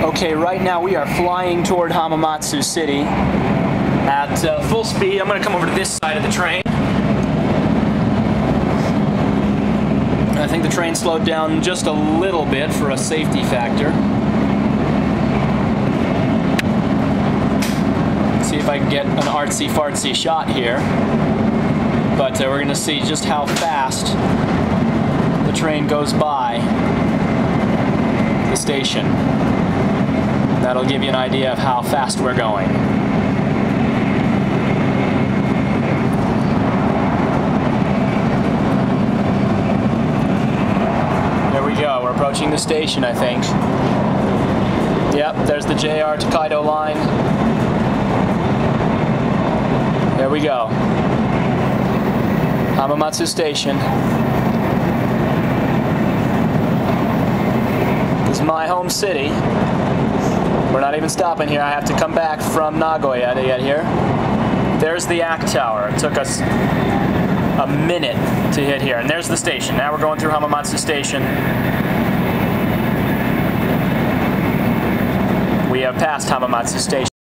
Okay, right now we are flying toward Hamamatsu City at full speed. I'm going to come over to this side of the train. I think the train slowed down just a little bit for a safety factor. See if I can get an artsy-fartsy shot here. But we're going to see just how fast the train goes by the station. That'll give you an idea of how fast we're going. There we go, we're approaching the station, I think. Yep, there's the JR Tokaido line. There we go. Hamamatsu Station. This is my home city. We're not even stopping here. I have to come back from Nagoya to get here. There's the ACT Tower. It took us a minute to hit here. And there's the station. Now we're going through Hamamatsu Station. We have passed Hamamatsu Station.